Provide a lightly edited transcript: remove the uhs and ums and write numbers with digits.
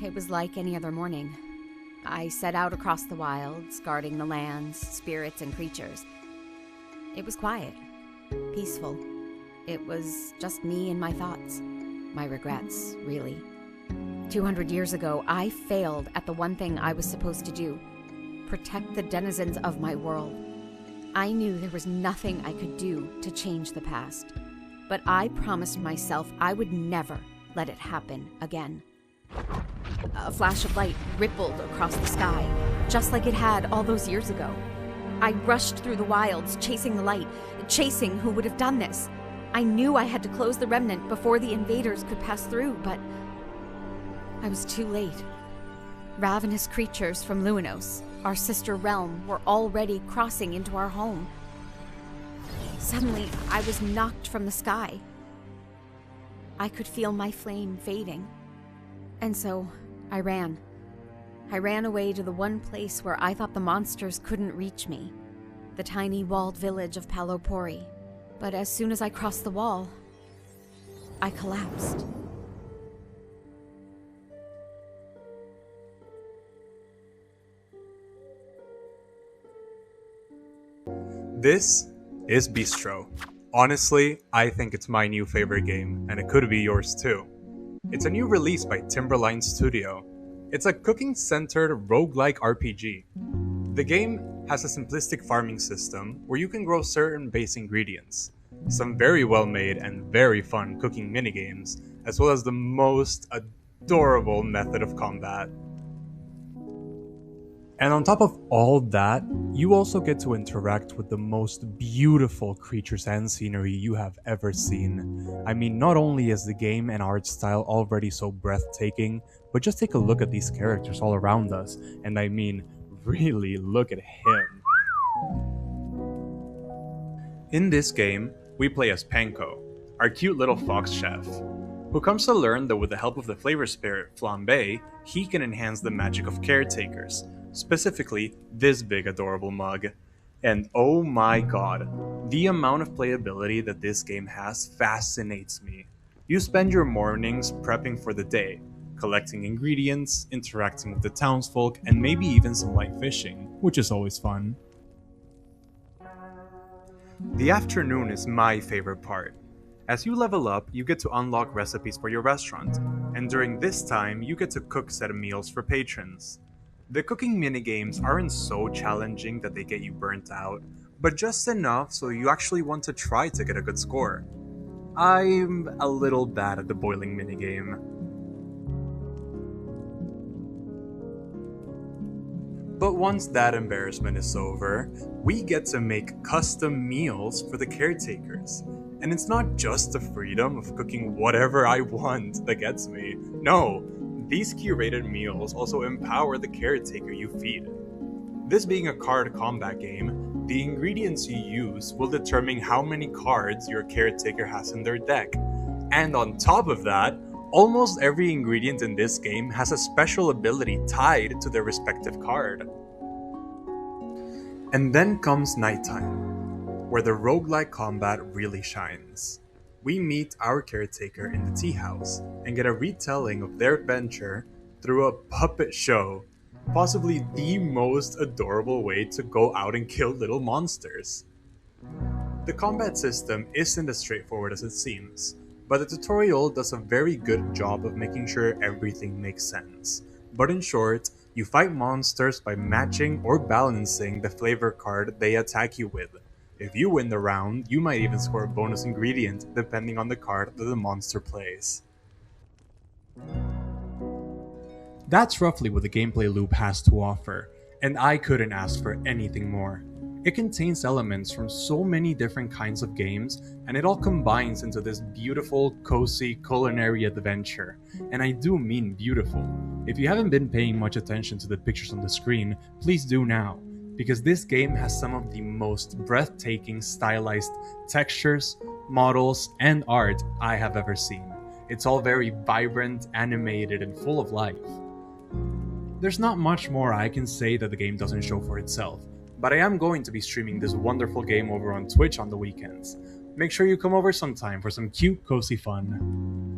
It was like any other morning. I set out across the wilds, guarding the lands, spirits, and creatures. It was quiet, peaceful. It was just me and my thoughts. My regrets, really. 200 years ago, I failed at the one thing I was supposed to do: protect the denizens of my world. I knew there was nothing I could do to change the past, but I promised myself I would never let it happen again. A flash of light rippled across the sky, just like it had all those years ago. I rushed through the wilds, chasing the light, chasing who would have done this. I knew I had to close the remnant before the invaders could pass through, but I was too late. Ravenous creatures from Luinos, our sister realm, were already crossing into our home. Suddenly, I was knocked from the sky. I could feel my flame fading. And so, I ran. I ran away to the one place where I thought the monsters couldn't reach me, the tiny walled village of Palopori. But as soon as I crossed the wall, I collapsed. This is Beastro. Honestly, I think it's my new favorite game, and it could be yours too. It's a new release by Timberline Studio. It's a cooking-centered roguelike RPG. The game has a simplistic farming system where you can grow certain base ingredients, some very well made and very fun cooking minigames, as well as the most adorable method of combat. And on top of all that, you also get to interact with the most beautiful creatures and scenery you have ever seen. I mean, not only is the game and art style already so breathtaking, but just take a look at these characters all around us, and I mean, really look at him. In this game, we play as Panko, our cute little fox chef, who comes to learn that with the help of the flavor spirit Flambe, he can enhance the magic of Caretakers, specifically this big adorable mug. And oh my god, the amount of playability that this game has fascinates me. You spend your mornings prepping for the day, collecting ingredients, interacting with the townsfolk, and maybe even some light fishing, which is always fun. The afternoon is my favorite part. As you level up, you get to unlock recipes for your restaurant, and during this time, you get to cook set meals for patrons. The cooking minigames aren't so challenging that they get you burnt out, but just enough so you actually want to try to get a good score. I'm a little bad at the boiling minigame. But once that embarrassment is over, we get to make custom meals for the caretakers. And it's not just the freedom of cooking whatever I want that gets me. No, these curated meals also empower the caretaker you feed. This being a card combat game, the ingredients you use will determine how many cards your caretaker has in their deck. And on top of that, almost every ingredient in this game has a special ability tied to their respective card. And then comes nighttime, where the roguelike combat really shines. We meet our caretaker in the tea house and get a retelling of their adventure through a puppet show, possibly the most adorable way to go out and kill little monsters. The combat system isn't as straightforward as it seems, but the tutorial does a very good job of making sure everything makes sense. But in short, you fight monsters by matching or balancing the flavor card they attack you with. If you win the round, you might even score a bonus ingredient depending on the card that the monster plays. That's roughly what the gameplay loop has to offer, and I couldn't ask for anything more. It contains elements from so many different kinds of games, and it all combines into this beautiful, cozy culinary adventure. And I do mean beautiful. If you haven't been paying much attention to the pictures on the screen, please do now, because this game has some of the most breathtaking stylized textures, models, and art I have ever seen. It's all very vibrant, animated, and full of life. There's not much more I can say that the game doesn't show for itself, but I am going to be streaming this wonderful game over on Twitch on the weekends. Make sure you come over sometime for some cute, cozy fun.